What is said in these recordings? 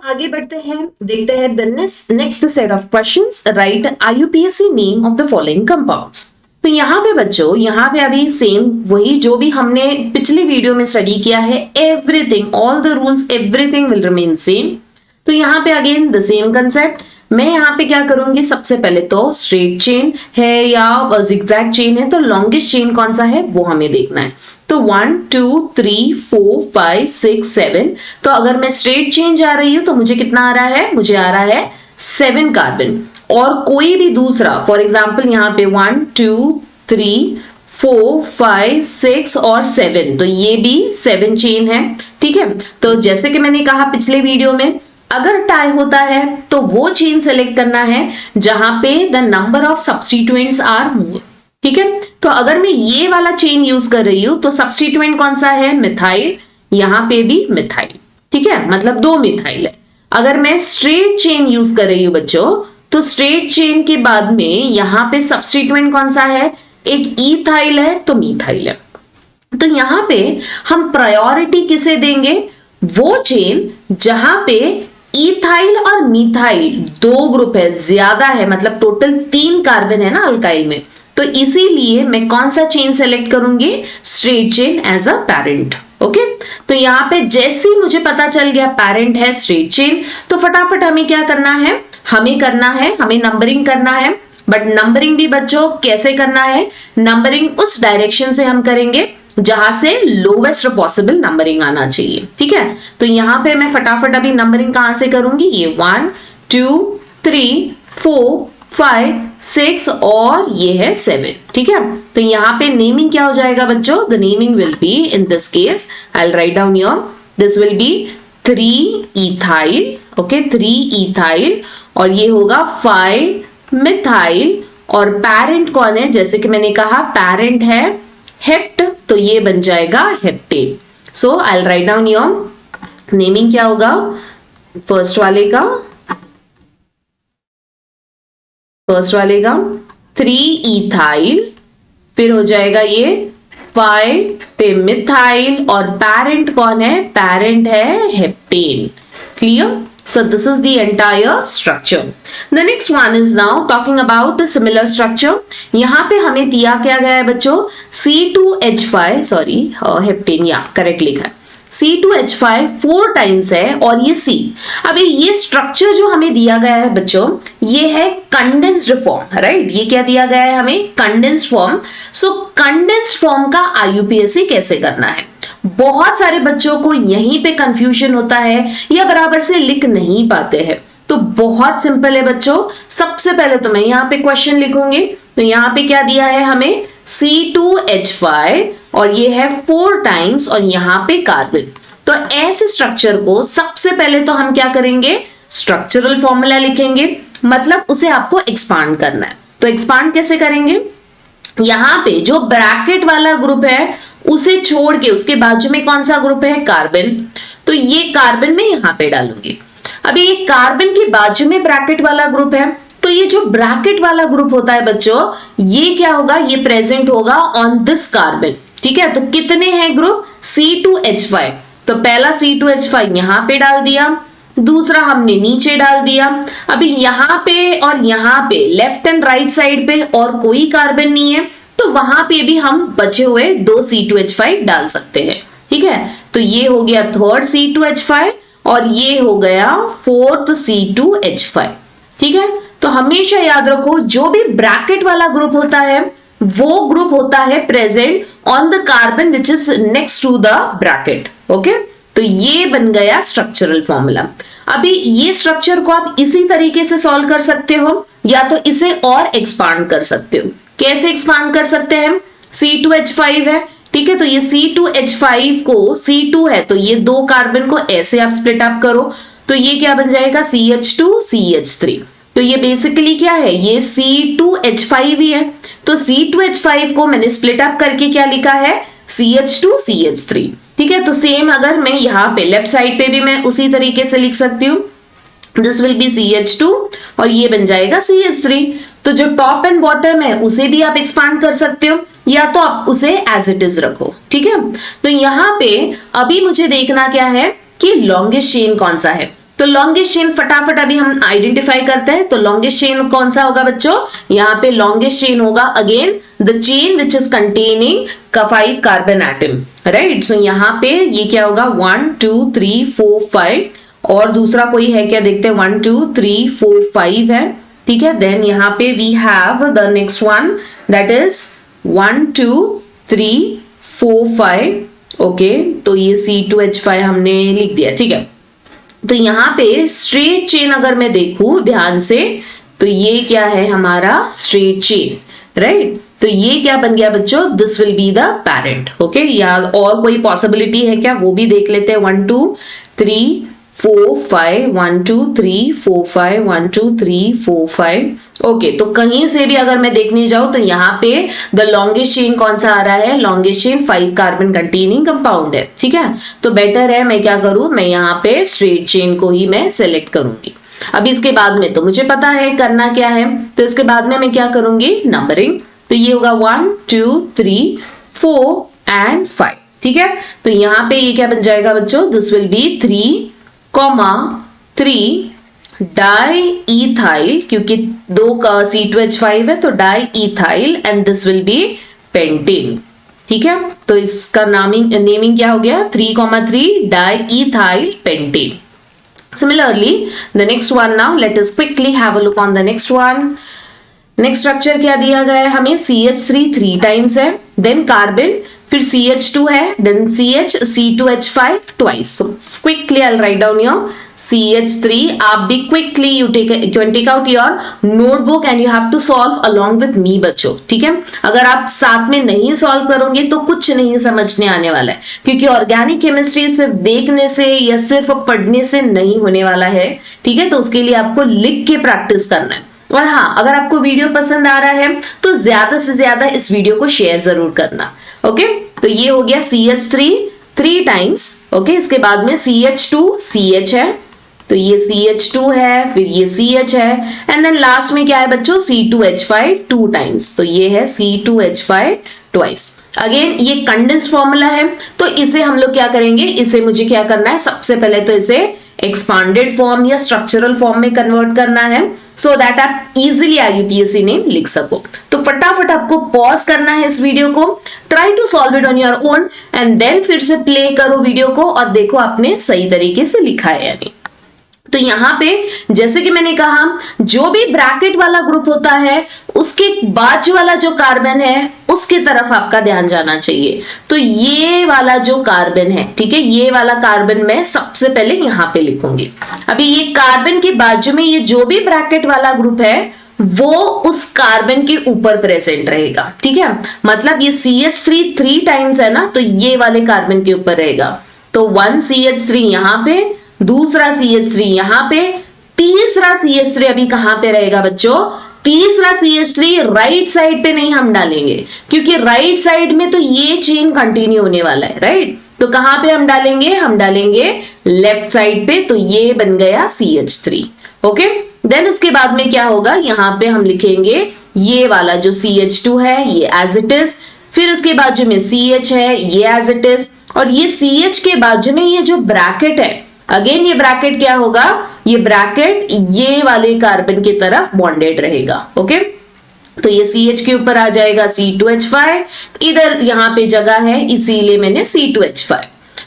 आगे बढ़ते हैं, देखते हैं the next set of questions. Right IUPAC name of the following compounds. तो यहाँ पे बच्चों, यहाँ पे अभी सेम वही जो भी हमने पिछले वीडियो में स्टडी किया है, everything, all the rules, everything will remain same. तो यहाँ पे अगेन द सेम कंसेप्ट। मैं यहाँ पे क्या करूंगी, सबसे पहले तो स्ट्रेट चेन है या जिगजैग चेन है, तो लॉन्गेस्ट चेन कौन सा है वो हमें देखना है। तो 1 2 3 4 5 6 7। तो अगर मैं स्ट्रेट चेन जा रही हूं तो मुझे कितना आ रहा है, मुझे आ रहा है 7 कार्बन। और कोई भी दूसरा, फॉर एग्जांपल यहाँ पे 1 2 3 4 5 6 और 7, तो ये भी 7 चेन है। ठीक है, तो जैसे कि मैंने कहा पिछले वीडियो में, अगर टाई होता है तो वो चेन सेलेक्ट करना है जहां पे the number of substituents are more. ठीक है, तो अगर मैं ये वाला चेन यूज कर रही हूं तो सब्स्टिट्यूएंट कौन सा है, मिथाइल, यहां पे भी मिथाइल। ठीक है, मतलब 2 मिथाइल है। अगर मैं स्ट्रेट चेन यूज कर रही हूं बच्चों, तो स्ट्रेट चेन के बाद में यहां पे सब्स्टिट्यूएंट कौन सा है, एक इथाइल है तो मिथाइल है। तो यहां पे हम प्रायोरिटी किसे देंगे, वो चेन जहां पे इथाइल और मिथाइल 2 ग्रुप है, ज्यादा है, मतलब टोटल 3 कार्बन है ना अल्काइल में, तो इसीलिए मैं कौन सा चेन सेलेक्ट करूंगी, straight chain as a parent. Okay, तो यहाँ पे जैसे ही मुझे पता चल गया पैरेंट है स्ट्रेट चेन, तो फटाफट हमें क्या करना है, हमें नंबरिंग करना है। बट नंबरिंग भी बच्चों कैसे करना है, नंबरिंग उस डायरेक्शन से हम करेंगे जहां से लोवेस्ट पॉसिबल नंबरिंग आना चाहिए। ठीक है, तो यहां पे मैं फटाफट अभी नंबरिंग कहां से करूंगी, ये 1 2 3 4 5 6 और ये है 7। ठीक है, तो यहाँ पे नेमिंग क्या हो जाएगा बच्चों, the naming will be, in this case I will write down your, this will be 3 ethyl. Okay, 3 ethyl, और ये होगा 5 मिथाइल, और पैरेंट कौन है, जैसे कि मैंने कहा पैरेंट है हेप्ट, तो ये बन जाएगा heptane. So I will write down your naming, क्या होगा फर्स्ट वाले का 3 इथाइल, फिर हो जाएगा ये 5 पे मिथाइल, और पैरेंट कौन है, पैरेंट है heptane. Clear? So this is the entire structure. The next one is now talking about a similar structure. यहाँ पे हमें दिया क्या गया है बच्चों, C2H5, सॉरी हेप्टेन, या करेक्ट लिखा है, C2H5 4 टाइम्स है, और ये C। अभी ये स्ट्रक्चर जो हमें दिया गया है बच्चों, ये है कंडेंस्ड फॉर्म, राइट? ये क्या दिया गया है हमें, कंडेंस्ड फॉर्म। सो कंडेंस्ड फॉर्म का IUPAC कैसे करना है, बहुत सारे बच्चों को यहीं पे कंफ्यूजन होता है या बराबर से लिख नहीं पाते हैं। तो बहुत सिंपल है बच्चों, सबसे पहले तो मैं यहाँ पे क्वेश्चन लिखूंगी। तो यहाँ पे क्या दिया है हमें, C2H5, और ये है 4 टाइम्स, और यहाँ पे कार्बन। तो ऐसे स्ट्रक्चर को सबसे पहले तो हम क्या करेंगे, स्ट्रक्चरल फॉर्मूला लिखेंगे, मतलब उसे आपको एक्सपांड करना है। तो एक्सपांड कैसे करेंगे, यहाँ पे जो ब्रैकेट वाला ग्रुप है उसे छोड़ के उसके बाजू में कौन सा ग्रुप है, कार्बन, तो ये कार्बन में यहाँ पे डालूंगी। अभी ये कार्बन के बाजू में ब्रैकेट वाला ग्रुप है, तो ये जो ब्रैकेट वाला ग्रुप होता है बच्चों, ये क्या होगा, ये प्रेजेंट होगा ऑन दिस कार्बन। ठीक है, तो कितने हैं ग्रुप, C2H5, तो पहला C2H5 यहाँ पे डाल दिया, दूसरा हमने नीचे डाल दिया। अभी यहाँ पे और यहाँ पे लेफ्ट एंड राइट साइड पे और कोई कार्बन नहीं है, तो वहां पे भी हम बचे हुए 2 C2H5 डाल सकते हैं। ठीक है, तो ये हो गया 3rd C2H5, और ये हो गया 4th C2H5। ठीक है, तो हमेशा याद रखो, जो भी ब्रैकेट वाला ग्रुप होता है वो ग्रुप होता है present on the carbon which is next to the bracket. Okay, तो ये बन गया स्ट्रक्चरल फॉर्मूला। अभी ये स्ट्रक्चर को आप इसी तरीके से सॉल्व कर सकते हो, या तो इसे और एक्सपांड कर सकते हो। कैसे एक्सपांड कर सकते हैं, C2H5 है, ठीक है, तो ये C2H5 को, C2 है तो ये 2 कार्बन को ऐसे आप स्प्लिट अप करो, तो ये क्या बन जाएगा, CH2 CH3। तो ये बेसिकली क्या है, ये C2H5 ही है, तो C2H5 को मैंने स्प्लिट अप करके क्या लिखा है, CH2 CH3। ठीक है, तो सेम अगर मैं यहाँ पे लेफ्ट साइड पे भी मैं उसी तरीके से लिख सकती हूँ, दिस विल बी CH2, और ये बन जाएगा CH3। तो जो टॉप एंड बॉटम है उसे भी आप एक्सपांड कर सकते हो, या तो आप उसे एज इट इज रखो। ठीक है, तो यहाँ पे अभी मुझे देखना क्या है कि लॉन्गेस्ट चेन कौन सा है, तो लॉन्गेस्ट चेन फटाफट अभी हम आइडेंटिफाई करते हैं। तो लॉन्गेस्ट चेन कौन सा होगा बच्चों, यहाँ पे लॉन्गेस्ट चेन होगा again the chain which is containing 5 carbon atom, right. So यहाँ पे ये क्या होगा 1 2 3 4 5, और दूसरा कोई है क्या देखते हैं 1 2 3 4 5 है, ठीक है। देन यहाँ पे we have the next one that is 1 2 3 4 5, okay. तो ये C2H5 हमने लिख दिया, ठीक है। तो यहाँ पे स्ट्रेट चेन अगर मैं देखूं ध्यान से, तो ये क्या है हमारा स्ट्रेट चेन, राइट। तो ये क्या बन गया बच्चों, this will be the parent, okay. या और कोई पॉसिबिलिटी है क्या, वो भी देख लेते हैं। 1 2 3 4 5 1 2 3 4 5 1 2 3 4 5, ओके। तो कहीं से भी अगर मैं देखने जाऊं तो यहाँ पे द लॉन्गेस्ट चेन कौन सा आ रहा है, longest chain 5 carbon containing compound है, ठीक है। तो बेटर है मैं क्या करूं, मैं यहाँ पे स्ट्रेट चेन को ही मैं सेलेक्ट करूंगी। अब इसके बाद में तो मुझे पता है करना क्या है, तो इसके बाद में मैं क्या करूंगी, नंबरिंग। तो ये होगा 1 2 3 4 एंड 5, ठीक है। तो यहाँ पे ये क्या बन जाएगा बच्चों, this will B 3,3 di ethyl, क्योंकि 2 का C2H5 है तो di ethyl, and this will B pentane, ठीक है। तो इसका नेमिंग क्या हो गया, 3,3 di ethyl pentane. Similarly, the next one now, let us quickly have a look on the next one. Next structure क्या दिया गया है हमें, CH3 3 टाइम्स है, देन कार्बन, फिर CH2 है, then CH C2H5 twice. So quickly I'll write down your CH3. आप भी quickly you can take out your notebook and you have to solve along with me बच्चों, ठीक है। अगर आप साथ में नहीं सॉल्व करोगे तो कुछ नहीं समझने आने वाला है, क्योंकि ऑर्गेनिक केमिस्ट्री सिर्फ देखने से या सिर्फ पढ़ने से नहीं होने वाला है, ठीक है। तो उसके लिए आपको लिख के प्रैक्टिस करना है। और हाँ, अगर आपको वीडियो पसंद आ रहा है तो ज्यादा से ज्यादा इस वीडियो को शेयर जरूर करना, ओके। तो ये हो गया CH3 3 टाइम्स, ओके। इसके बाद में CH2 CH है, तो ये CH2 है, फिर ये CH है, एंड देन लास्ट में क्या है बच्चों, C2H5 2 टाइम्स, तो ये है C2H5 ट्वाइस। अगेन ये कंडेंस फॉर्मूला है, तो इसे हम लोग क्या करेंगे, इसे मुझे क्या करना है, सबसे पहले तो इसे एक्सपांडेड फॉर्म या स्ट्रक्चरल फॉर्म में कन्वर्ट करना है, सो दैट आप इजीली IUPAC नेम लिख सको। तो फटाफट आपको पॉज करना है इस वीडियो को, try to solve it on your own, and then फिर से प्ले करो वीडियो को और देखो आपने सही तरीके से लिखा है या नहीं। तो यहाँ पे जैसे कि मैंने कहा, जो भी ब्रैकेट वाला ग्रुप होता है उसके बाजू वाला जो कार्बन है उसके तरफ आपका ध्यान जाना चाहिए। तो ये वाला जो कार्बन है, ठीक है, ये वाला कार्बन मैं सबसे पहले यहाँ पे लिखूंगी। अभी ये कार्बन के बाजू में ये जो भी ब्रैकेट वाला ग्रुप है वो उस कार्बन के ऊपर प्रेजेंट रहेगा, ठीक है। मतलब ये CH3 3 टाइम्स है ना, तो ये वाले कार्बन के ऊपर रहेगा। तो 1 CH3 यहाँ पे, दूसरा CH3 यहाँ पे, तीसरा CH3 अभी कहां पे रहेगा बच्चों, तीसरा CH3 राइट साइड पे नहीं हम डालेंगे, क्योंकि राइट साइड में तो ये चेन कंटिन्यू होने वाला है, राइट। तो कहां पे हम डालेंगे, हम डालेंगे लेफ्ट साइड पे, तो ये बन गया CH3, ओके। देन उसके बाद में क्या होगा, यहाँ पे हम लिखेंगे ये वाला जो CH2 है ये एज इट इज, फिर उसके बाजू में CH है ये एज इट इज, और ये CH के बाजू में ये जो ब्रैकेट है, अगेन ये ब्रैकेट क्या होगा, ये ब्रैकेट ये वाले कार्बन की तरफ बॉन्डेड रहेगा, ओके। तो ये CH के ऊपर आ जाएगा C2H5, इधर यहाँ पे जगह है इसीलिए मैंने C2H5।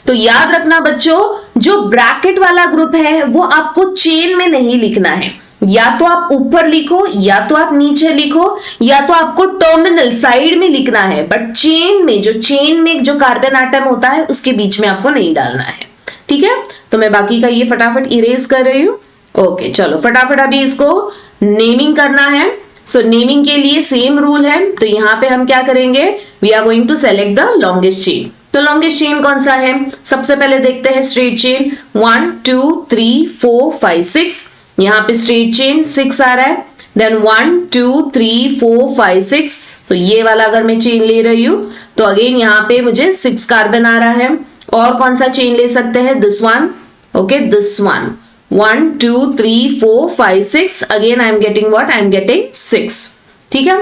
तो याद रखना बच्चों, जो ब्रैकेट वाला ग्रुप है वो आपको चेन में नहीं लिखना है, या तो आप ऊपर लिखो या तो आप नीचे लिखो, या तो आपको टर्मिनल साइड में लिखना है, बट चेन में जो कार्बन एटम होता है उसके बीच में आपको नहीं डालना है, ठीक है। तो मैं बाकी का ये फटाफट इरेज कर रही हूँ, ओके। चलो फटाफट अभी इसको नेमिंग करना है। सो नेमिंग के लिए सेम रूल है, तो यहाँ पे हम क्या करेंगे, we are going to select the longest chain. तो लॉन्गेस्ट चेन कौन सा है, सबसे पहले देखते हैं स्ट्रेट चेन। 1 2 3 4 5 6, यहाँ पे स्ट्रेट चेन 6 आ रहा है। देन 1 2 3 4 5 6, तो ये वाला अगर मैं चेन ले रही हूँ तो अगेन यहाँ पे मुझे 6 कार्बन आ रहा है। और कौन सा चेन ले सकते हैं, this one, okay, this one. 1 2 3 4 5 6, again I am getting what, I am getting 6, ठीक है।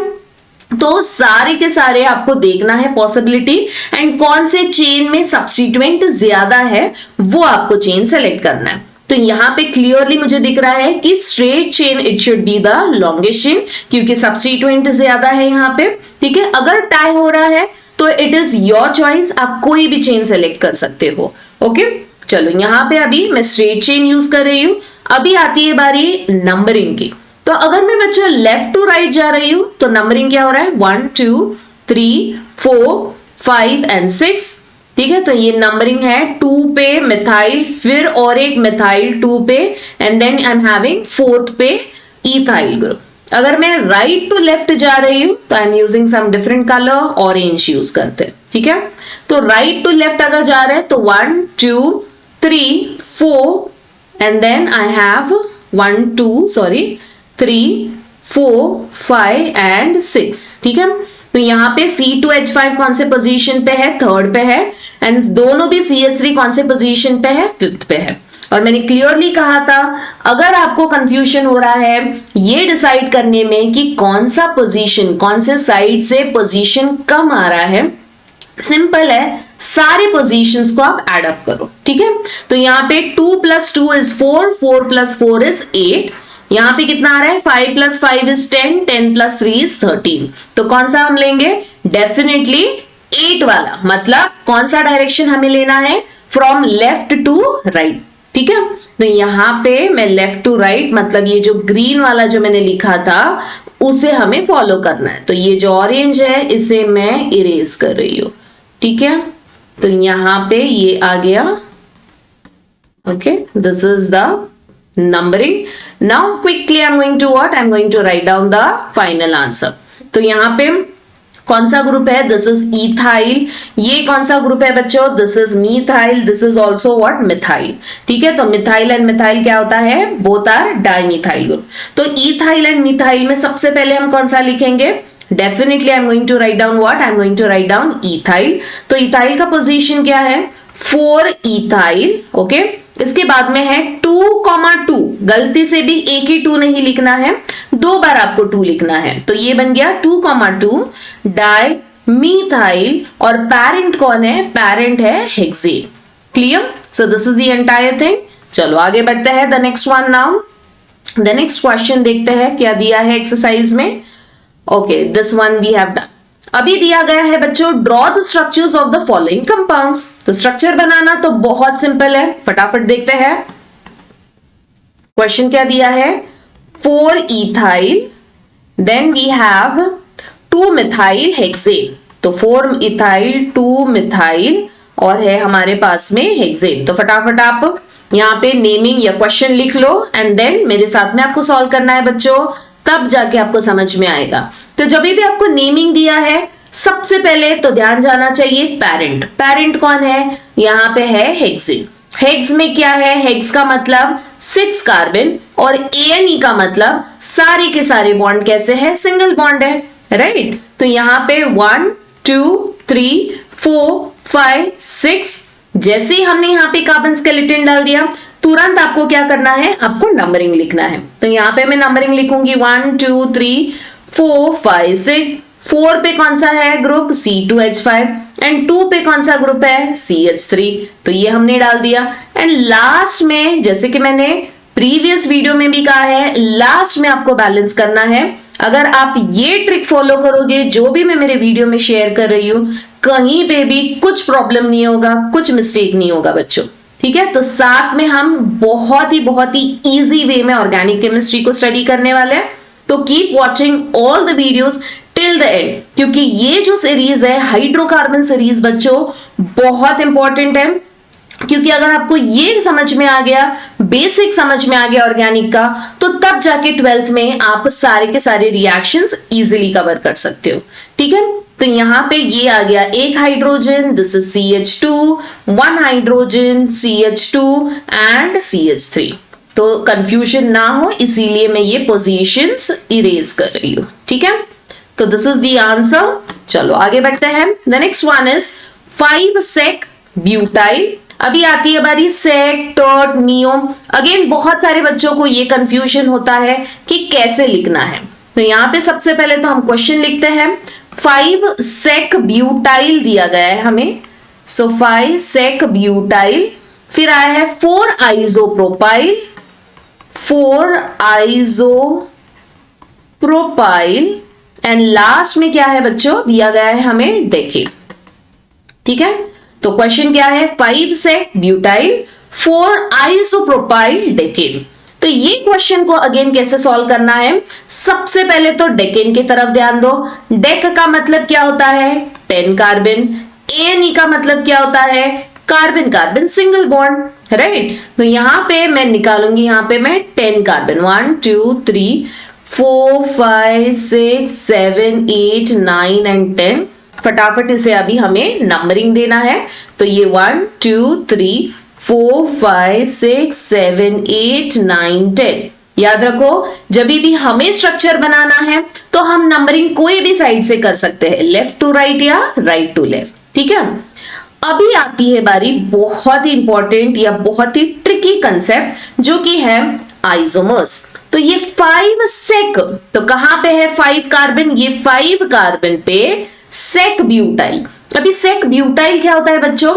तो सारे के सारे आपको देखना है पॉसिबिलिटी, एंड कौन से चेन में सब्स्टिट्यूएंट ज्यादा है वो आपको चेन सेलेक्ट करना है। तो यहाँ पे क्लियरली मुझे दिख रहा है कि straight chain it should be the longest chain, क्योंकि सब्स्टिट्यूएंट ज्यादा है यहाँ पे, ठीक है। अगर टाई हो रहा है तो इट इज योर चॉइस, आप कोई भी चेन सेलेक्ट कर सकते हो, ओके। चलो यहाँ पे अभी मैं स्ट्रेट चेन यूज कर रही हूँ। अभी आती है बारी नंबरिंग की। तो अगर मैं बच्चों लेफ्ट टू राइट जा रही हूं तो नंबरिंग क्या हो रहा है, 1 2 3 4 5 एंड 6, ठीक है। तो ये नंबरिंग है 2 पे मिथाइल, फिर और एक मिथाइल 2 पे, and then I am having 4th पे इथाइल ग्रुप। अगर मैं राइट टू लेफ्ट जा रही हूं तो I am using some different colour, orange use करते हैं, ठीक है। तो राइट टू लेफ्ट अगर जा रहे हैं तो 1 2 3 4 and then I have 3 4 5 and 6, ठीक है। तो यहाँ पे C2H5 कौन से पोजीशन पे है, 3rd पे है, एंड दोनों भी CH3 कौन से पोजीशन पे है, 5th पे है। और मैंने क्लियरली कहा था अगर आपको कंफ्यूजन हो रहा है ये डिसाइड करने में कि कौन सा पोजीशन, कौन से साइड से पोजीशन कम आ रहा है, सिंपल है, सारे पोजीशंस को आप एड अप करो, ठीक है। तो यहाँ पे 2 + 2 is 4, 4 + 4 is 8, यहाँ पे कितना आ रहा है, 5 + 5 is 10, 10 + 3 is 13। तो कौन सा हम लेंगे, डेफिनेटली 8 वाला, मतलब कौन सा डायरेक्शन हमें लेना है, फ्रॉम लेफ्ट टू राइट, ठीक है। तो यहाँ पे मैं लेफ्ट टू राइट, मतलब ये जो ग्रीन वाला जो मैंने लिखा था उसे हमें फॉलो करना है। तो ये जो ऑरेंज है इसे मैं इरेज कर रही हूँ, ठीक है। तो यहाँ पे ये आ गया, okay, this is the numbering. Now quickly I'm going to what? I'm going to write down the final answer. तो यहाँ पे कौन सा ग्रुप है, दिस इज इथाइल। ये कौन सा ग्रुप है बच्चों, this is methyl, this is also what, methyl, ठीक है। तो मिथाइल एंड मिथाइल क्या होता है, बोथ आर डाइमिथाइल ग्रुप। तो इथाइल एंड मिथाइल में सबसे पहले हम कौन सा लिखेंगे, definitely I am going to write down what, I am going to write down ethyl. तो इथाइल का पोजीशन क्या है, 4 इथाइल, ओके। इसके बाद में है 2,2, गलती से भी एक ही 2 नहीं लिखना है, 2 बार आपको 2 लिखना है। तो ये बन गया 2,2 डाई मिथाइल, और पेरेंट कौन है, पेरेंट है hexane, clear. So this is the entire thing. चलो आगे बढ़ते हैं, the next one. Now the next question देखते हैं क्या दिया है एक्सरसाइज में। Okay, this one we have done. अभी दिया गया है बच्चों, draw the structures of the following compounds. तो स्ट्रक्चर बनाना तो बहुत सिंपल है, फटाफट देखते हैं। क्वेश्चन क्या दिया है, 4 ethyl, then we have 2 methyl hexane. तो 4 इथाइल 2 मिथाइल और है हमारे पास में हेक्सेन। तो फटाफट आप यहाँ पे नेमिंग या क्वेश्चन लिख लो, एंड देन मेरे साथ में आपको सॉल्व करना है बच्चों, तब जाके आपको समझ में आएगा। तो जब भी आपको नेमिंग दिया है, सबसे पहले तो ध्यान जाना चाहिए पेरेंट। पेरेंट कौन है, यहाँ पे है हेक्सेन। हेक्स में क्या है, हेक्स का मतलब 6 कार्बन, और ANE का मतलब सारे के सारे बॉन्ड कैसे है, सिंगल बॉन्ड है, राइट। तो यहाँ पे 1 2 3 4 5 6, जैसे ही हमने यहाँ पे कार्बन स्केलेटन डाल दिया, तुरंत आपको क्या करना है, आपको नंबरिंग लिखना है। तो यहाँ पे मैं नंबरिंग लिखूंगी 1 2 3 4 5 6। 4 पे कौन सा है ग्रुप, C2H5, एंड 2 पे कौन सा ग्रुप है, CH3। तो ये हमने डाल दिया, एंड लास्ट में, जैसे कि मैंने प्रीवियस वीडियो में भी कहा है, लास्ट में आपको बैलेंस करना है। अगर आप ये ट्रिक फॉलो करोगे, जो भी मैं मेरे वीडियो में शेयर कर रही हूं, कहीं पे भी कुछ प्रॉब्लम नहीं होगा, कुछ मिस्टेक नहीं होगा बच्चों, ठीक है। तो साथ में हम बहुत ही इजी वे में ऑर्गेनिक केमिस्ट्री को स्टडी करने वाले हैं। तो keep watching all the videos till the end, क्योंकि ये जो सीरीज है हाइड्रोकार्बन सीरीज बच्चों बहुत इंपॉर्टेंट है। क्योंकि अगर आपको ये समझ में आ गया, बेसिक समझ में आ गया ऑर्गेनिक का, तो तब जाके 12th में आप सारे के सारे रिएक्शंस इजीली कवर कर सकते हो, ठीक है। तो यहाँ पे ये आ गया, एक hydrogen, this is CH2, 1 hydrogen, CH2 and CH3। तो कंफ्यूजन ना हो, इसीलिए मैं ये पोजीशंस इरेज कर रही हूँ, ठीक है। तो दिस इज द आंसर। चलो आगे बढ़ते हैं। The next one is 5 sec butyl. अभी आती है बारी सेक, टर्ट, नियो। अगेन बहुत सारे बच्चों को ये कंफ्यूजन होता है कि कैसे लिखना है। तो यहाँ पे सबसे पहले तो हम क्वेश्चन लिखते हैं, 5 सेक ब्यूटाइल दिया गया है हमें। सो 5 सेक ब्यूटाइल, फिर आया है 4 आइसोप्रोपाइल, 4 आइसोप्रोपाइल, एंड लास्ट में क्या है बच्चों, दिया गया है हमें डेकेन। ठीक है, तो क्वेश्चन क्या है, 5 सेक ब्यूटाइल, 4 आइसोप्रोपाइल डेकेन। तो ये क्वेश्चन को अगेन कैसे सॉल्व करना है, सबसे पहले तो डेकेन की तरफ ध्यान दो। डेक का मतलब क्या होता है, 10 कार्बन। एन का मतलब क्या होता है, carbon carbon single bond, right. तो यहां पे मैं निकालूंगी, यहां पे मैं 10 कार्बन, 1 2 3 4 5 6 7 8 9 एंड 10। फटाफट इसे अभी हमें नंबरिंग देना है। तो ये 1 2 3 4 5 6 7 8 9 10। याद रखो, जब भी हमें स्ट्रक्चर बनाना है तो हम नंबरिंग कोई भी साइड से कर सकते हैं, लेफ्ट टू राइट या राइट टू लेफ्ट। ठीक है, अभी आती है बारी बहुत ही इंपॉर्टेंट या बहुत ही ट्रिकी कंसेप्ट, जो कि है आइसोमर्स। तो ये 5 सेक, तो कहां पे है 5 कार्बन, ये 5 कार्बन पे सेक ब्यूटाइल। अभी सेक ब्यूटाइल क्या होता है बच्चों,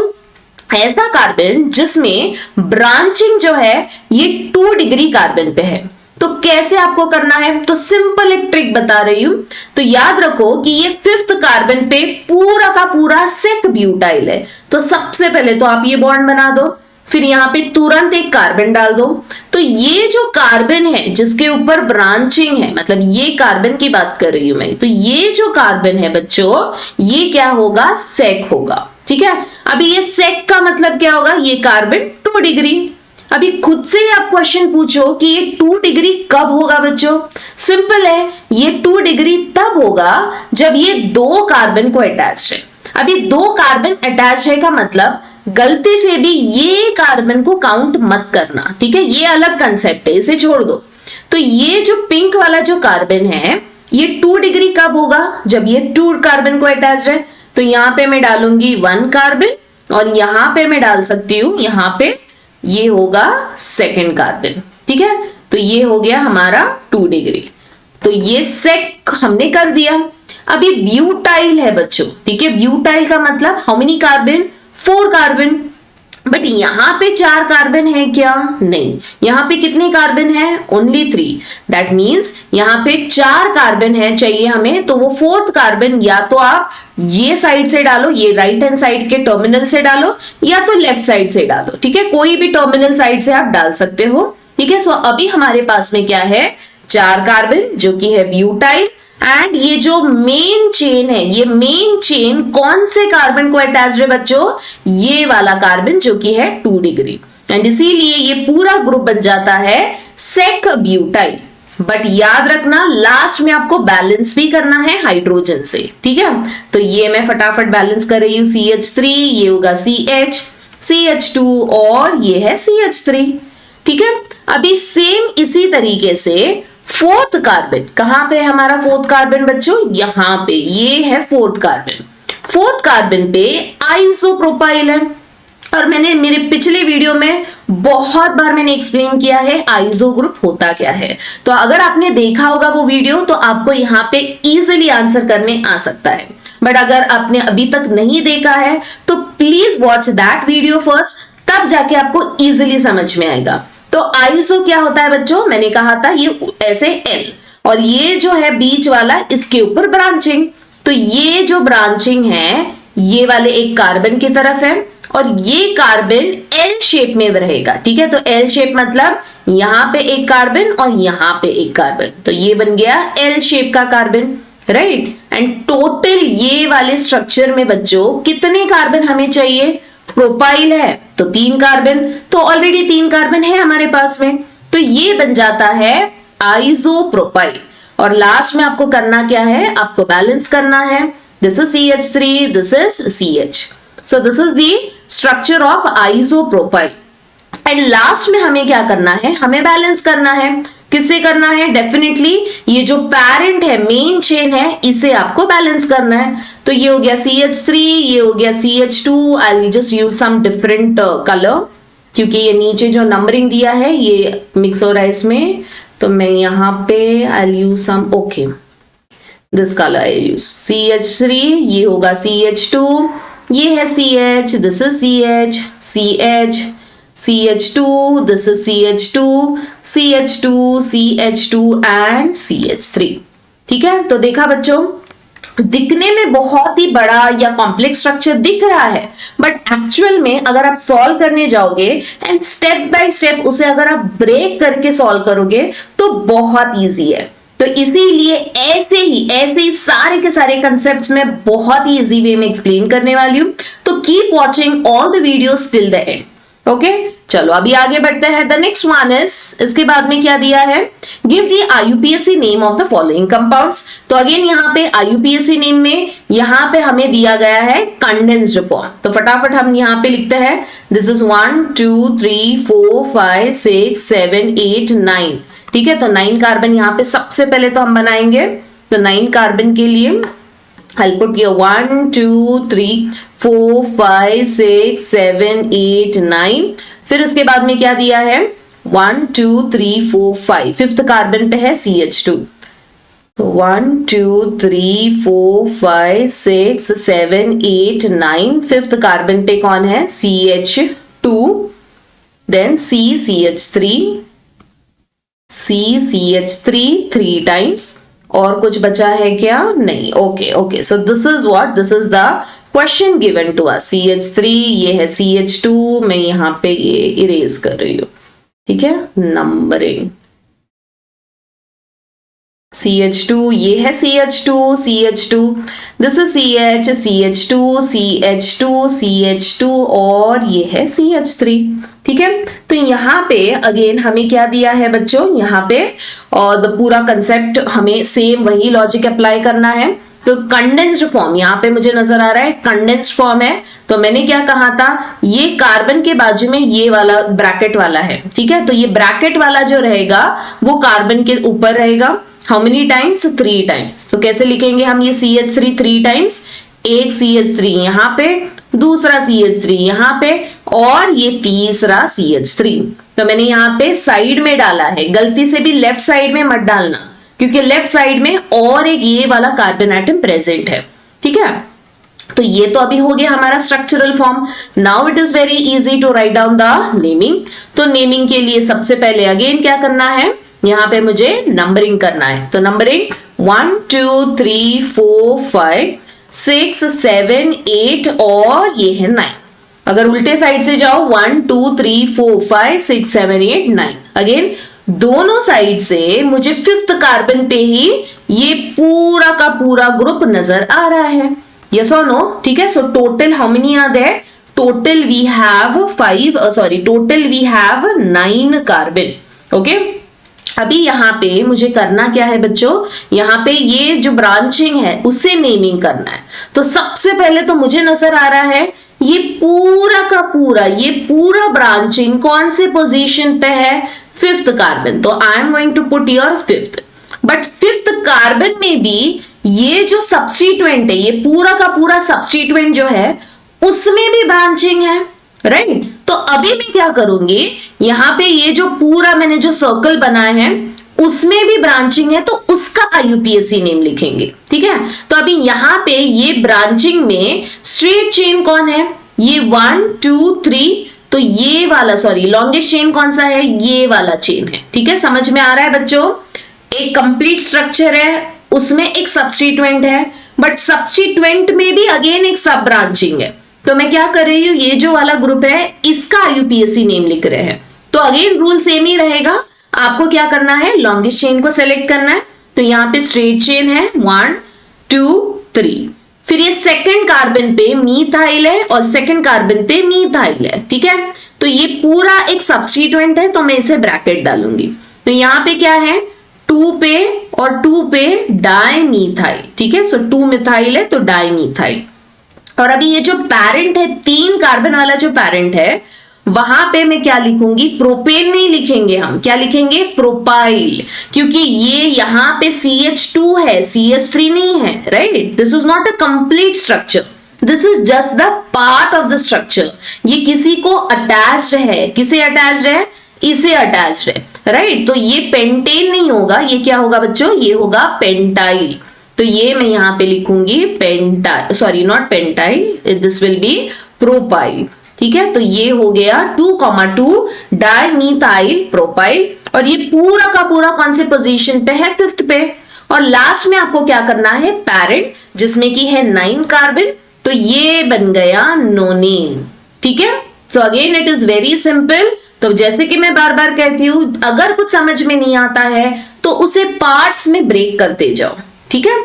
ऐसा कार्बन जिसमें ब्रांचिंग जो है ये 2 डिग्री कार्बन पे है। तो कैसे आपको करना है, तो सिंपल एक ट्रिक बता रही हूं। तो याद रखो कि ये 5th कार्बन पे पूरा का पूरा सेक ब्यूटाइल है। तो सबसे पहले तो आप ये बॉन्ड बना दो, फिर यहां पे तुरंत एक कार्बन डाल दो। तो ये जो कार्बन है जिसके ऊपर ब्रांचिंग है, मतलब ये कार्बन की बात कर रही हूं मैं, तो ये जो कार्बन है बच्चों, ये क्या होगा, सेक होगा। ठीक है, अभी ये सेक का मतलब क्या होगा, ये कार्बन 2 डिग्री। अभी खुद से ही आप क्वेश्चन पूछो कि ये 2 डिग्री कब होगा बच्चों, सिंपल है, ये 2 डिग्री तब होगा जब ये 2 कार्बन को अटैच है। अभी 2 कार्बन अटैच है का मतलब गलती से भी ये कार्बन को काउंट मत करना, ठीक है, ये अलग कंसेप्ट है, इसे छोड़ दो। तो ये जो पिंक वाला जो कार्बन है, ये 2 डिग्री कब होगा, जब ये 2 कार्बन को अटैच है। तो यहां पे मैं डालूंगी 1 कार्बन और यहां पे मैं डाल सकती हूं, यहां पे ये होगा 2nd कार्बन। ठीक है, तो ये हो गया हमारा 2 डिग्री। तो ये सेक हमने कर दिया। अभी ब्यूटाइल है बच्चों, ठीक है, ब्यूटाइल का मतलब how many carbon, 4 carbon. But यहां पे 4 कार्बन है क्या, नहीं, यहां पे कितने कार्बन है, ओनली 3। दैट मींस यहां पे 4 कार्बन है चाहिए हमें, तो वो 4th कार्बन या तो आप ये साइड से डालो, ये राइट हैंड साइड के टर्मिनल से डालो, या तो लेफ्ट साइड से डालो। ठीक है, कोई भी टर्मिनल साइड से आप डाल सकते हो। ठीक है, सो अभी हमारे पास में क्या है, 4 कार्बन जो कि है ब्यूटाइल, एंड ये जो मेन चेन है, ये मेन चेन कौन से कार्बन को अटैच्ड है बच्चों, ये वाला कार्बन जो कि है 2 डिग्री, एंड इसीलिए ये पूरा ग्रुप बन जाता है सेक ब्यूटाइल। बट याद रखना, लास्ट में आपको बैलेंस भी करना है हाइड्रोजन से। ठीक है, तो ये मैं फटाफट बैलेंस कर रही हूं, CH3, ये होगा CH, CH2 और ये है CH3। ठीक है, अभी सेम इसी तरीके से 4th कार्बन, कहां पे है हमारा 4th कार्बन बच्चों, यहां पे, ये है 4th कार्बन। 4th कार्बन पे आइसोप्रोपाइल है, और मैंने मेरे पिछले वीडियो में बहुत बार मैंने एक्सप्लेन किया है आइसो ग्रुप होता क्या है। तो अगर आपने देखा होगा वो वीडियो, तो आपको यहाँ पे इजीली आंसर करने आ सकता है। बट अगर आपने अभी तक नहीं देखा है तो please watch that video first, तब जाके आपको इजीली समझ में आएगा। तो आइसो क्या होता है बच्चों, मैंने कहा था ये ऐसे L, और ये जो है बीच वाला, इसके ऊपर ब्रांचिंग। तो ये जो ब्रांचिंग है ये वाले एक कार्बन की तरफ है, और ये कार्बन L शेप में रहेगा। ठीक है, तो L शेप मतलब यहां पे एक कार्बन और यहां पे एक कार्बन, तो ये बन गया L शेप का कार्बन, राइट। एंड टोटल ये वाले स्ट्रक्चर में बच्चों कितने कार्बन हमें चाहिए, प्रोपाइल है तो 3 कार्बन, तो ऑलरेडी 3 कार्बन है हमारे पास में, तो ये बन जाता है आइसोप्रोपाइल। और लास्ट में आपको करना क्या है, आपको बैलेंस करना है, this is CH3, this is CH, so this is the structure of isopropyl. And last में हमें क्या करना है, हमें बैलेंस करना है। किससे करना है, डेफिनेटली ये जो पैरेंट है, मेन चेन है, इसे आपको बैलेंस करना है। तो ये हो गया CH3, ये हो गया CH2, I will just use some different colour, क्योंकि ये नीचे जो नंबरिंग दिया है ये मिक्स हो रहा है इसमें, तो मैं यहाँ पे I will use some, okay, this colour I use CH3, ये होगा CH2, ये है CH, this is CH, CH, CH2, this is CH2, CH2, CH2 and CH3। ठीक है, तो देखा बच्चों, दिखने में बहुत ही बड़ा या कॉम्प्लेक्स स्ट्रक्चर दिख रहा है, बट एक्चुअल में अगर आप सॉल्व करने जाओगे एंड स्टेप बाय स्टेप उसे अगर आप ब्रेक करके सॉल्व करोगे तो बहुत इजी है। तो इसीलिए ऐसे ही सारे के सारे कंसेप्ट्स में बहुत ही इजी वे में एक्सप्लेन करने वाली हूं। तो keep watching all the videos till the end. Okay, चलो अभी आगे बढ़ते हैं। द नेक्स्ट वन इज, इसके बाद में क्या दिया है, give the IUPAC name of the following compounds. तो अगेन यहाँ पे IUPAC नेम में यहाँ पे हमें दिया गया है कंडेंस्ड फॉर्म। तो फटाफट हम यहाँ पे लिखते हैं, दिस इज 1 2 3 4 5 6 7 8 9। ठीक है, तो 9 कार्बन यहाँ पे सबसे पहले तो हम बनाएंगे। तो 9 कार्बन के लिए I'll put here 1 2 3 4 5 6 7 8 9। फिर उसके बाद में क्या दिया है, 1 2 3 4 5, फिफ्थ कार्बन पे है CH2। तो 1 2 3 4 5 6 7 8 9, फिफ्थ कार्बन पे कौन है, CH2। देन CH3, CH3 3 टाइम्स। और कुछ बचा है क्या, नहीं। Okay, so this is what, this is the question given to us. CH3, ये है CH2, मैं यहाँ पे ये इरेज कर रही हूँ। ठीक है, नंबरिंग CH2, ये है CH2, दिस इज CH2 और ये है CH3। ठीक है, तो यहाँ पे अगेन हमें क्या दिया है बच्चों, यहाँ पे और पूरा कंसेप्ट हमें सेम वही लॉजिक अप्लाई करना है। तो कंडेंस्ड फॉर्म यहाँ पे मुझे नजर आ रहा है, कंडेंस्ड फॉर्म है। तो मैंने क्या कहा था, ये कार्बन के बाजू में ये वाला ब्रैकेट वाला है। ठीक है, तो ये ब्रैकेट वाला जो रहेगा वो कार्बन के ऊपर रहेगा। How many times, 3 times. तो कैसे लिखेंगे हम ये CH3 3 टाइम्स, एक CH3 यहाँ पे, दूसरा CH3 यहाँ पे और ये तीसरा CH3। तो मैंने यहाँ पे साइड में डाला है, गलती से भी लेफ्ट साइड में मत डालना, क्योंकि लेफ्ट साइड में और एक ये वाला कार्बन एटम प्रेजेंट है। ठीक है, तो ये तो अभी हो गया हमारा structural form. Now it is very easy to write down the naming. तो नेमिंग के लिए सबसे पहले अगेन क्या करना है, यहाँ पे मुझे नंबरिंग करना है। तो नंबरिंग 1 2 3 4 5 6 7 8 और ये है 9। अगर उल्टे साइड से जाओ 1 2 3 4 5 6 7 8 9। अगेन दोनों साइड से मुझे फिफ्थ कार्बन पे ही ये पूरा का पूरा ग्रुप नजर आ रहा है। यस और नो? ठीक है, so total how many are there, total we have 9 carbon. Okay, अभी यहाँ पे मुझे करना क्या है बच्चों, यहाँ पे ये जो ब्रांचिंग है उससे नेमिंग करना है। तो सबसे पहले तो मुझे नजर आ रहा है ये पूरा का पूरा, ये पूरा ब्रांचिंग कौन से पोजीशन पे है, फिफ्थ कार्बन। तो I am going to put your fifth. But fifth carbon में भी ये जो सब्स्टिट्यूएंट है, ये पूरा का पूरा सब्स्टिट्यूएंट जो है उसमें भी ब्रांचिंग है, राइट? तो अभी मैं क्या करूंगी, यहाँ पे ये जो पूरा मैंने जो सर्कल बनाया है उसमें भी ब्रांचिंग है, तो उसका IUPAC नेम लिखेंगे। ठीक है, तो अभी यहाँ पे ये ब्रांचिंग में स्ट्रेट चेन कौन है, ये 1 2 3, तो ये वाला लॉन्गेस्ट चेन कौन सा है, ये वाला चेन है। ठीक है, समझ में आ रहा है बच्चों? एक कंप्लीट स्ट्रक्चर है, उसमें एक सब्स्टिट्यूएंट है, बट सब्स्टिट्यूएंट में भी अगेन एक सब ब्रांचिंग है। तो मैं क्या कर रही हूँ, ये जो वाला ग्रुप है इसका IUPAC नेम लिख रहे हैं। तो अगेन रूल सेम ही रहेगा, आपको क्या करना है, लॉन्गेस्ट चेन को सेलेक्ट करना है। तो यहाँ पे स्ट्रेट चेन है 1 2 3, फिर ये सेकंड कार्बन पे मीथाइल है और सेकंड कार्बन पे मीथाइल है। ठीक है, तो ये पूरा एक सब्स्टिट्यूएंट है, तो मैं इसे ब्रैकेट डालूंगी। तो यहाँ पे क्या है, 2 पे और 2 पे डाइमीथाइल। ठीक है, सो 2 मिथाइल है तो डाइमीथाइल। और अभी ये जो पैरेंट है, 3 कार्बन वाला जो पैरेंट है, वहां पे मैं क्या लिखूंगी, प्रोपेन नहीं लिखेंगे हम, क्या लिखेंगे, प्रोपाइल, क्योंकि ये यहाँ पे CH2 है, CH3 नहीं है, right? This is not a complete structure, this is just the part of the structure. ये किसी को अटैच्ड है, किसे अटैच्ड है, इसे अटैच्ड है, राइट? तो ये पेंटेन नहीं होगा, ये क्या होगा बच्चों, ये होगा पेंटाइल। तो ये मैं यहाँ पे लिखूंगी not pentyl, this will be propyl. ठीक है, तो ये हो गया 2,2 डाइमीथाइल प्रोपाइल, और ये पूरा का पूरा कौन से पोजीशन पे है, 5th पे। और लास्ट में आपको क्या करना है, पैरेंट, जिसमें की है 9 कार्बन, तो ये बन गया नोनिन। ठीक है, so again it is very simple. तो जैसे कि मैं बार बार कहती हूं, अगर कुछ समझ में नहीं आता है तो उसे पार्ट्स में ब्रेक करते जाओ। ठीक है,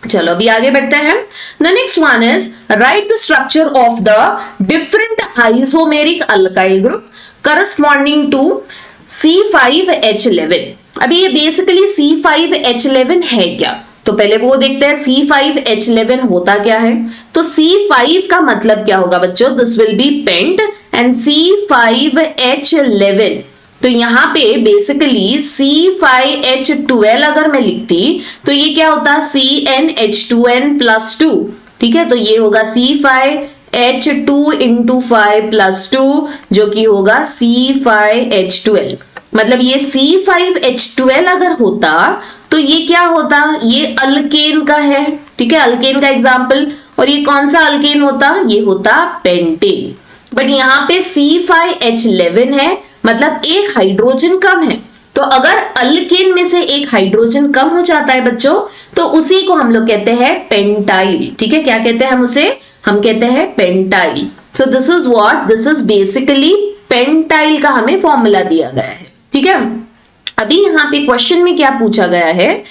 चलो अभी आगे बढ़ते हैं। The next one is write the structure of the different isomeric alkyl group corresponding to C5H11। अभी ये बेसिकली C5H11 है क्या, तो पहले वो देखते हैं C5H11 होता क्या है। तो C5 का मतलब क्या होगा बच्चों, this will be pent, and C5H11, तो यहाँ पे बेसिकली C5H12 अगर मैं लिखती तो ये क्या होता, CnH2n+2। ठीक है, तो ये होगा C5H2 × 5+2, जो कि होगा C5H12। मतलब ये C5H12 अगर होता तो ये क्या होता, ये अल्केन का है। ठीक है, अल्केन का एग्जाम्पल, और ये कौन सा अल्केन होता, ये होता पेंटेन। बट यहाँ पे C5H11 है, मतलब एक हाइड्रोजन कम है। तो अगर अल्केन में से एक हाइड्रोजन कम हो जाता है बच्चों, तो उसी को हम लोग कहते हैं पेंटाइल। ठीक है, क्या कहते हैं हम उसे, हम कहते हैं pentyl. So this is what, this is basically pentyl का हमें फॉर्मूला दिया गया है। ठीक है, अभी यहाँ पे क्वेश्चन में क्या पूछा गया है,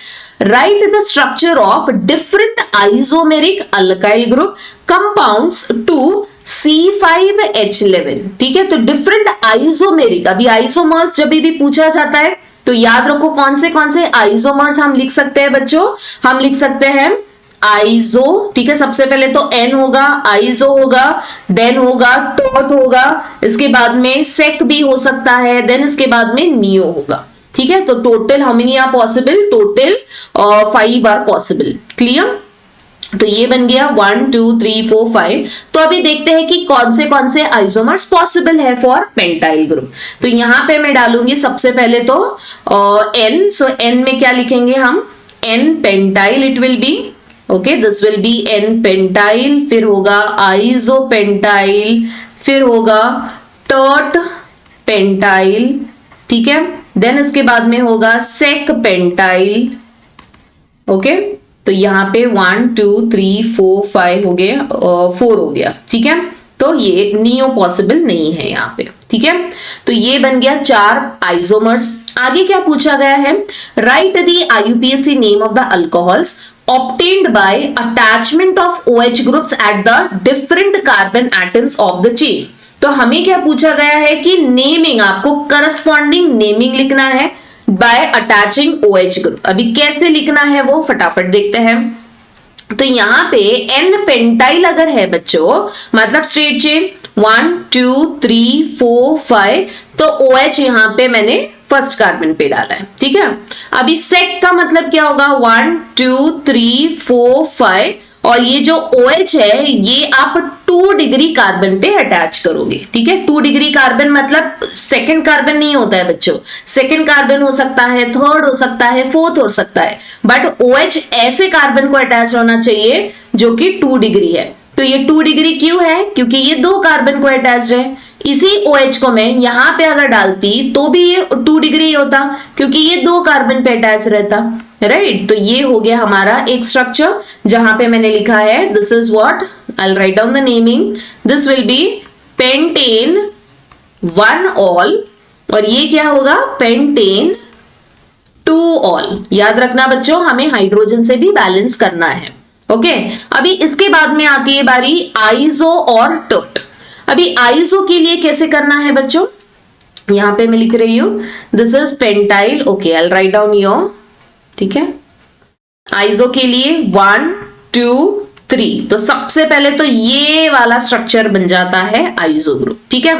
write the structure of different isomeric alkyl group compounds to C5H11। ठीक है, तो डिफरेंट आइसोमेरिक, अभी आइसोमर्स जब भी पूछा जाता है तो याद रखो कौन से आइसोमर्स हम लिख सकते हैं बच्चों, हम लिख सकते हैं आइसो। ठीक है, सबसे पहले तो N होगा, आइसो होगा, देन होगा टॉट होगा, इसके बाद में सेक भी हो सकता है, देन इसके बाद में नियो होगा। ठीक है, तो total how many are possible, total 5 are possible. Clear, तो ये बन गया 1 2 3 4 5। तो अभी देखते हैं कि कौन से आइसोमर्स पॉसिबल है फॉर पेंटाइल ग्रुप। तो यहां पे मैं डालूंगी सबसे पहले तो N। सो N में क्या लिखेंगे हम, N pentyl it will be, okay, this will B N pentyl, फिर होगा आइसो पेंटाइल, फिर होगा टर्ट पेंटाइल। ठीक है, देन इसके बाद में होगा सेक पेंटाइल। ओके, तो यहाँ पे 1 2 3 4 5 हो गया, 4 हो गया। ठीक है, तो ये नियो पॉसिबल नहीं है यहाँ पे। ठीक है, तो ये बन गया 4 आइसोमर्स। आगे क्या पूछा गया है, write the IUPAC name of the alcohols obtained by attachment of OH groups at the different carbon atoms of the chain। तो हमें क्या पूछा गया है कि नेमिंग, आपको करस्पॉन्डिंग नेमिंग लिखना है बाय अटैचिंग OH ग्रुप। अभी कैसे लिखना है वो फटाफट देखते हैं। तो यहाँ पे N पेंटाइल अगर है बच्चों, मतलब स्ट्रेट चेन 1 2 3 4 5, तो OH यहाँ पे मैंने फर्स्ट कार्बन पे डाला है। ठीक है, अभी सेक का मतलब क्या होगा, 1 2 3 4 5, और ये जो OH है ये आप 2 डिग्री कार्बन पे अटैच करोगे। ठीक है, 2 डिग्री कार्बन मतलब सेकंड कार्बन नहीं होता है बच्चों, सेकंड कार्बन हो सकता है, थर्ड हो सकता है, फोर्थ हो सकता है, बट OH ऐसे कार्बन को अटैच होना चाहिए जो कि 2 डिग्री है। तो ये 2 डिग्री क्यों है, क्योंकि ये 2 कार्बन को अटैच है। इसी OH को मैं यहाँ पे अगर डालती तो भी ये 2 डिग्री होता, क्योंकि ये 2 कार्बन पे अटैच रहता। राइट, तो ये हो गया हमारा एक स्ट्रक्चर जहां पे मैंने लिखा है this is what, I will write down the naming, this will B pentane 1 all, और ये क्या होगा, पेंटेन 2 ऑल। याद रखना बच्चों, हमें हाइड्रोजन से भी बैलेंस करना है। ओके, अभी इसके बाद में आती है बारी आइसो और टर्ट। अभी आइसो के लिए कैसे करना है बच्चों, यहां पे मैं लिख रही हूं this is pentyl. Okay, I will write down your. ठीक है, आइसो के लिए 1 2 3, तो सबसे पहले तो ये वाला स्ट्रक्चर बन जाता है आइसो ग्रुप। ठीक है,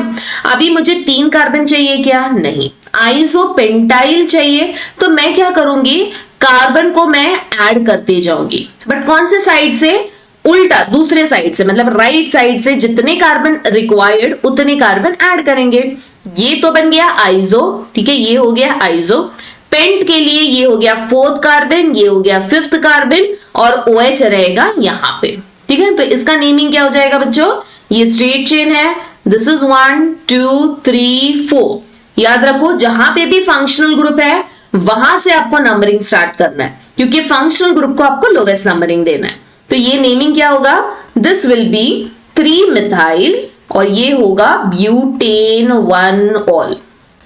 अभी मुझे 3 कार्बन चाहिए क्या, नहीं, आइसो पेंटाइल चाहिए। तो मैं क्या करूंगी, कार्बन को मैं ऐड करते जाऊंगी, बट कौन से साइड से, उल्टा दूसरे साइड से, मतलब राइट साइड से जितने कार्बन रिक्वायर्ड उतने कार्बन ऐड करेंगे। ये तो बन गया आइसो। ठीक है, ये हो गया आइसो। पेंट के लिए ये हो गया 4th कार्बन, ये हो गया 5th कार्बन, और OH रहेगा यहाँ पे। ठीक है, तो इसका नेमिंग क्या हो जाएगा बच्चों, ये स्ट्रेट चेन है, दिस इज 1 2 3 4। याद रखो जहां पे भी फंक्शनल ग्रुप है वहां से आपको नंबरिंग स्टार्ट करना है, क्योंकि फंक्शनल ग्रुप को आपको लोवेस्ट नंबरिंग देना है। तो ये नेमिंग क्या होगा, दिस विल बी 3 मिथाइल और ये होगा ब्यूटेन 1 ऑल।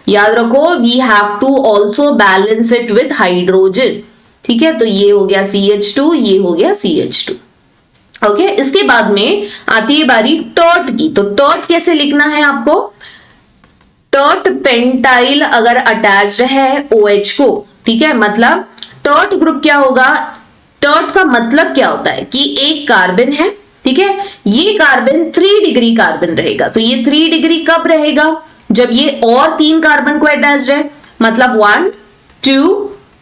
याद रखो we have to also balance it with hydrogen, ठीक है। तो ये हो गया CH2, ये हो गया CH2। ओके, इसके बाद में आती है बारी टर्ट की। तो टर्ट कैसे लिखना है आपको, टर्ट पेंटाइल अगर अटैच्ड है OH को, ठीक है, मतलब टर्ट ग्रुप क्या होगा, टर्ट का मतलब क्या होता है कि एक कार्बन है, ठीक है, ये कार्बन 3 डिग्री कार्बन रहेगा। तो ये 3 डिग्री कब रहेगा, जब ये और 3 कार्बन को अटैच्ड है, मतलब 1 2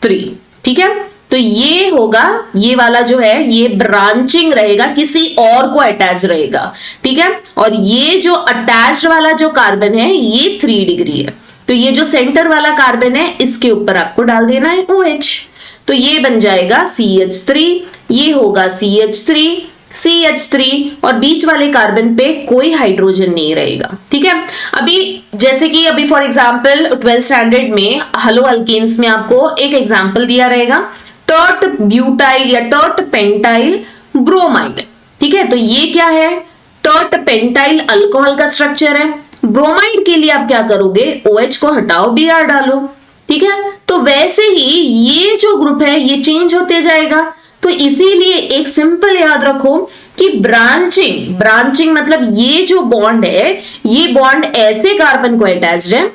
3, ठीक है। तो ये होगा, ये वाला जो है ये ब्रांचिंग रहेगा, किसी और को अटैच रहेगा, ठीक है। और ये जो अटैच्ड वाला जो कार्बन है ये 3 डिग्री है, तो ये जो सेंटर वाला कार्बन है इसके ऊपर आपको डाल देना है OH। तो ये बन जाएगा CH3, ये होगा CH3 CH3 और बीच वाले कार्बन पे कोई हाइड्रोजन नहीं रहेगा, ठीक है। अभी जैसे कि अभी फॉर एग्जांपल 12th स्टैंडर्ड में हेलो अल्केन्स में आपको एक एग्जांपल दिया रहेगा, टर्ट ब्यूटाइल या टर्ट पेंटाइल ब्रोमाइड, ठीक है। तो ये क्या है, टर्ट पेंटाइल अल्कोहल का स्ट्रक्चर है। ब्रोमाइड के लिए आप क्या करोगे, OH को हटाओ, Br डालो, ठीक है। तो वैसे ही ये जो ग्रुप है ये चेंज होते जाएगा। तो इसीलिए एक सिंपल याद रखो कि ब्रांचिंग मतलब ये जो बॉन्ड है ये बॉन्ड ऐसे कार्बन को अटैच्ड है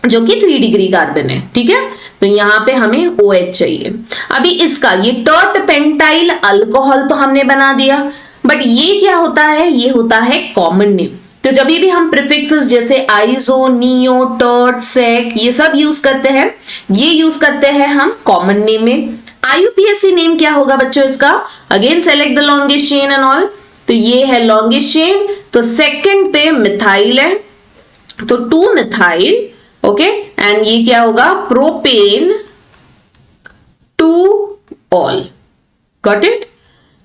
जो कि 3 डिग्री कार्बन है, ठीक है। तो यहां पे हमें OH चाहिए। अभी इसका ये टर्ट पेंटाइल अल्कोहल तो हमने बना दिया, बट ये क्या होता है, ये होता है कॉमन नेम। तो जब भी हम प्रीफिक्सेस जैसे आइसो, नियो, टर्ट, सेक ये सब यूज करते हैं, ये यूज करते हैं हम कॉमन नेम में। IUPAC नेम क्या होगा बच्चों इसका, again select the longest chain and all. तो ये है लॉन्गेस्ट चेन, तो सेकंड पे मिथाइल है, तो 2 मिथाइल, ओके। एंड ये क्या होगा, प्रोपेन 2 ऑल, गॉट इट।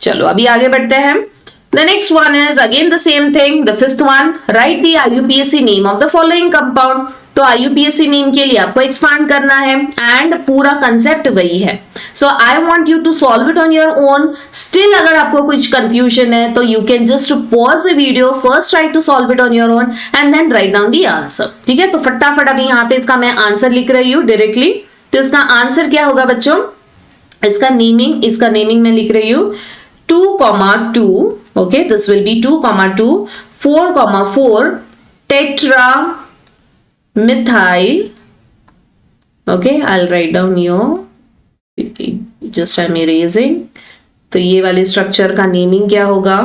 चलो अभी आगे बढ़ते हैं। The next one is again the same thing. The fifth one, write the IUPAC name of the following compound. तो IUPAC नेम के लिए आपको एक्सपांड करना है एंड पूरा कंसेप्ट वही है। So I want you to solve it on your own. Still अगर आपको कुछ कंफ्यूजन है तो you can just pause the video, first try to solve it on your own and then write down the answer, ठीक है। तो फटाफट अभी यहाँ पे इसका मैं आंसर लिख रही हूँ डायरेक्टली। तो इसका आंसर क्या होगा बच्चों, इसका नेमिंग मैं लिख रही हूँ 2,2, okay, this will be 2,2, 4,4 tetra methyl, okay, I'll write down your, just I'm erasing। तो ये वाले स्ट्रक्चर का नेमिंग क्या होगा,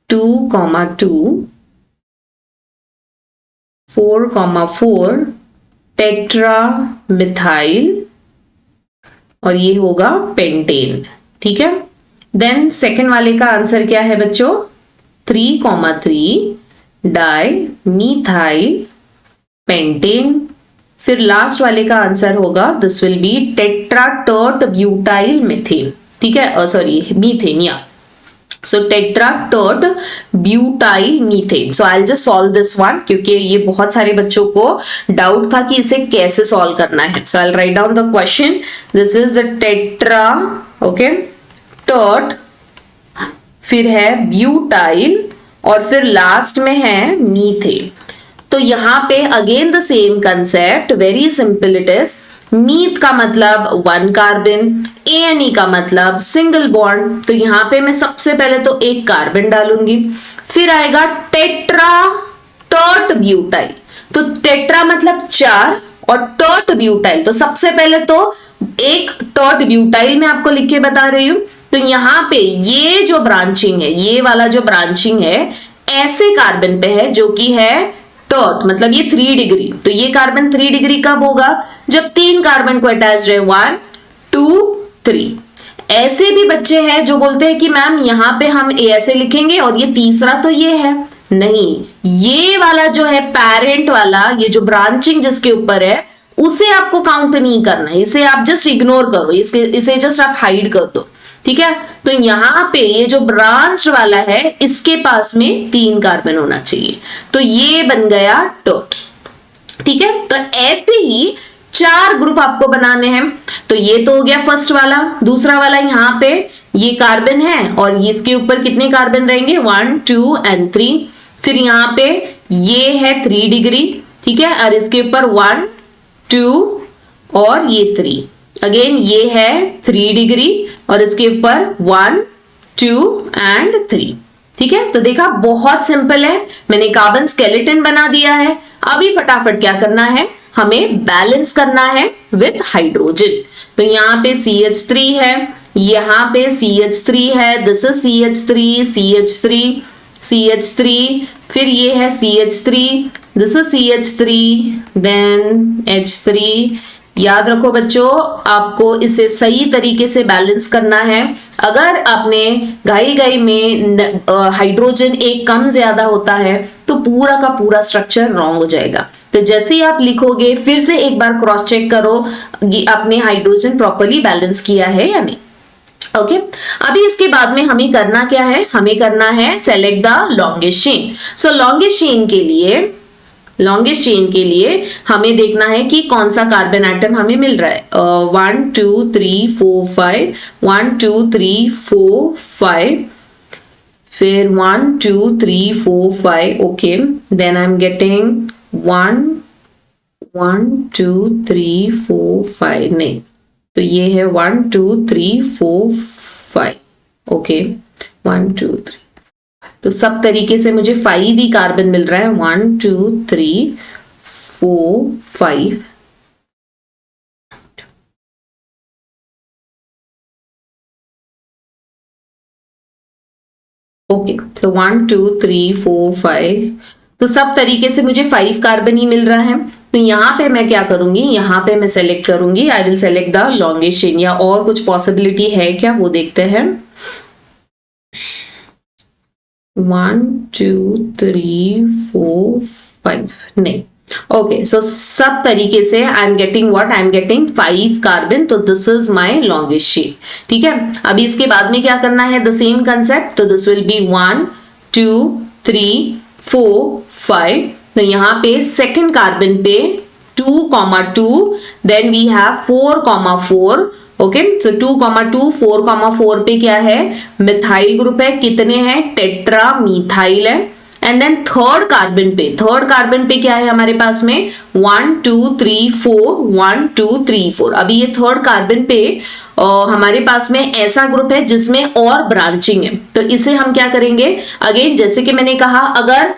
2,2 4,4 टेट्रा मिथाइल और ये होगा पेंटेन, ठीक है। देन सेकेंड वाले का आंसर क्या है बच्चों, 3,3 डाई मीथाइल पेंटेन। फिर लास्ट वाले का आंसर होगा this will be tetra tert butyl methane, ठीक है, सॉरी मीथेन, या so tetra tert butyl methane. So I will just solve this one, क्योंकि ये बहुत सारे बच्चों को डाउट था कि इसे कैसे सॉल्व करना है। So I will write down the question, this is the tetra, okay, tert, फिर है ब्यूटाइल और फिर लास्ट में है मीथेन। तो यहाँ पे again the same concept, very simple it is. Myth का मतलब 1 कार्बन, ANE का मतलब सिंगल बॉन्ड। तो यहाँ पे मैं सबसे पहले तो एक कार्बन डालूंगी, फिर आएगा टेट्रा टर्ट ब्यूटाइल। तो टेट्रा मतलब 4 और टर्ट ब्यूटाइल, तो सबसे पहले तो एक टर्ट ब्यूटाइल में आपको लिख के बता रही हूं। तो यहाँ पे ये जो ब्रांचिंग है, ये वाला जो ब्रांचिंग है ऐसे कार्बन पे है जो कि है टर्ट, मतलब ये 3 डिग्री। तो ये कार्बन 3 डिग्री कब होगा, जब 3 कार्बन को अटैच रहे, 1 2 3। ऐसे भी बच्चे हैं जो बोलते हैं कि मैम यहाँ पे हम ऐसे लिखेंगे और ये तीसरा तो ये है, नहीं, ये वाला जो है पेरेंट वाला, ये जो ब्रांचिंग जिसके ऊपर है उसे आपको काउंट नहीं करना है, इसे आप जस्ट इग्नोर करो, इसे जस्ट आप हाइड कर दो। ठीक है, तो यहाँ पे ये जो ब्रांच वाला है इसके पास में 3 कार्बन होना चाहिए, तो ये बन गया टर्ट। ठीक है, तो ऐसे ही 4 ग्रुप आपको बनाने हैं। तो ये तो हो गया फर्स्ट वाला। दूसरा वाला यहाँ पे ये कार्बन है और इसके ऊपर कितने कार्बन रहेंगे, 1 2 एंड 3। फिर यहाँ पे ये है 3 डिग्री, ठीक है, और इसके ऊपर 1 2 और ये 3। अगेन ये है 3 डिग्री और इसके ऊपर 1 2 एंड 3। ठीक है, तो देखा बहुत सिंपल है, मैंने कार्बन स्केलेटन बना दिया है। अभी फटाफट क्या करना है, हमें बैलेंस करना है विथ हाइड्रोजन। तो यहाँ पे CH3 है, यहाँ पे CH3 है, this is CH3 CH3 CH3, फिर ये है CH3, this is CH3 then H3। याद रखो बच्चों, आपको इसे सही तरीके से बैलेंस करना है। अगर आपने घाई में हाइड्रोजन एक कम ज्यादा होता है तो पूरा का पूरा स्ट्रक्चर रॉन्ग हो जाएगा। तो जैसे ही आप लिखोगे फिर से एक बार क्रॉस चेक करो आपने हाइड्रोजन प्रॉपर्ली बैलेंस किया है या नहीं। ओके, अभी इसके बाद में हमें करना क्या है, हमें करना है select the longest chain. So longest chain के लिए हमें देखना है कि कौन सा कार्बन एटम हमें मिल रहा है। 1 2 3 4 5, 1 2 3 4 5, फिर 1 2 3 4 5। Okay, then I am getting 1 1 2 3 4 5, नहीं, तो ये है 1 2 3 4 5। ओके, 1 2 3, तो सब तरीके से मुझे 5 ही कार्बन मिल रहा है। 1 2 3 4 5। ओके, सो 1 2 3 4 5, तो सब तरीके से मुझे 5 कार्बन ही मिल रहा है। तो यहाँ पे मैं क्या करूंगी, यहाँ पे मैं सेलेक्ट करूंगी, I will select the longest chain. या और कुछ पॉसिबिलिटी है क्या, वो देखते हैं। 1 2 3 4 5, नहीं। ओके, सो सब तरीके से I am getting what, I am getting 5 carbon, तो this is my longest chain. ठीक है, अभी इसके बाद में क्या करना है, द सेम कंसेप्ट। तो दिस विल बी 1 2 3 4 5। तो यहाँ पे सेकेंड कार्बन पे 2,2, देन वी हैव 4,4। ओके, सो 2,2 4,4 पे क्या है, मिथाइल ग्रुप है। कितने हैं, टेट्रा मिथाइल है। एंड देन थर्ड कार्बन पे क्या है हमारे पास में, 1 2 3 4, 1 2 3 4। अभी ये थर्ड कार्बन पे हमारे पास में ऐसा ग्रुप है जिसमें और ब्रांचिंग है, तो इसे हम क्या करेंगे, अगेन जैसे कि मैंने कहा, अगर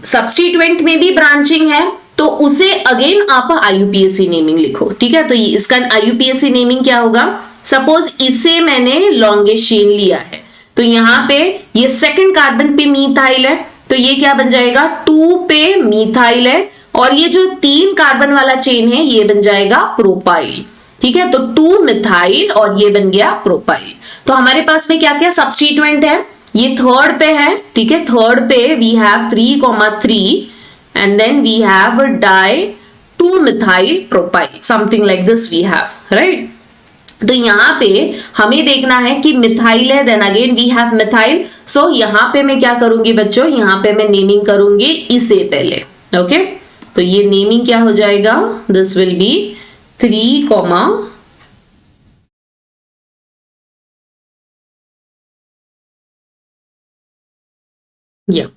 सब्स्टिट्यूएंट में भी ब्रांचिंग है तो उसे अगेन आप IUPAC नेमिंग लिखो। ठीक है, तो इसका IUPAC नेमिंग क्या होगा, सपोज इसे मैंने लॉन्गेस्ट चेन लिया है, तो यहाँ पे ये सेकंड कार्बन पे मिथाइल है, तो ये क्या बन जाएगा, 2 पे मिथाइल है, और ये जो 3 कार्बन वाला चेन है ये बन जाएगा प्रोपाइल। ठीक है, तो 2 मिथाइल और ये बन गया प्रोपाइल। तो हमारे पास में क्या क्या सब्स्टिट्यूएंट है, ये थर्ड पे है। ठीक है, थर्ड पे we have 3,3 and then we have a di-2-methyl propyl, something like this we have, right? तो यहाँ पे हमें देखना है कि मिथाइल है, then again we have methyl. So यहाँ पे मैं क्या करूंगी बच्चों, यहाँ पे मैं नेमिंग करूंगी इसे पहले। ओके, तो ये नेमिंग क्या हो जाएगा, this will be 3, yeah,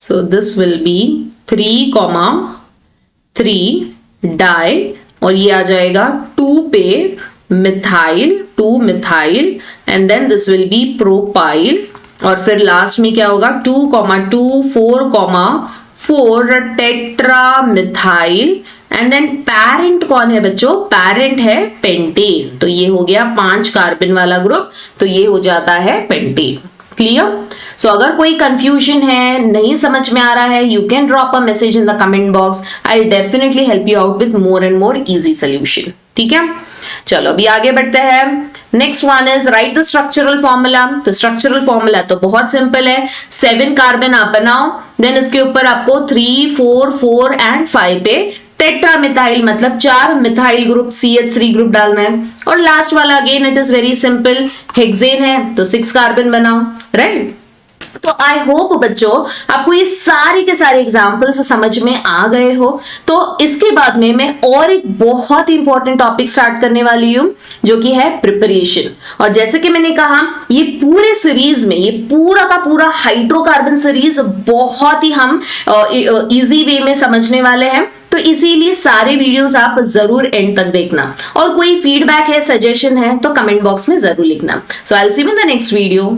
so this will be 3,3 di, और ये आ जाएगा 2 पे methyl, 2 methyl, and then this will be propyl, और फिर लास्ट में क्या होगा, 2,2 4,4 tetra methyl, and then parent कौन है बच्चों, पैरेंट है पेंटेन। तो ये हो गया 5 कार्बन वाला ग्रुप, तो ये हो जाता है पेंटेन। क्लियर? सो अगर कोई कंफ्यूजन है, नहीं समझ में आ रहा है, you can drop a message in the comment box, I will definitely help you out with more and more easy solution. ठीक है, चलो अभी आगे बढ़ते हैं। Next one is write the structural formula. तो स्ट्रक्चरल फॉर्मूला तो बहुत सिंपल है, 7 कार्बन आप बनाओ, देन इसके ऊपर आपको 3 4 4 एंड 5 पे टेट्रामिथाइल मतलब 4 मिथाइल ग्रुप CH3 ग्रुप डालना है। और लास्ट वाला again it is very simple, hexane है तो 6 कार्बन बनाओ, राइट। तो आई होप बच्चों आपको ये सारे के सारे एग्जाम्पल्स समझ में आ गए हो। तो इसके बाद में मैं और एक बहुत इंपॉर्टेंट टॉपिक स्टार्ट करने वाली हूं जो कि है प्रिपरेशन। और जैसे कि मैंने कहा ये पूरे सीरीज में ये पूरा का पूरा हाइड्रोकार्बन सीरीज बहुत ही हम इजी वे में समझने वाले हैं, तो इसीलिए सारे वीडियोस आप जरूर एंड तक देखना। और कोई फीडबैक है, सजेशन है तो कमेंट बॉक्स में जरूर लिखना। So I will see you in the next video.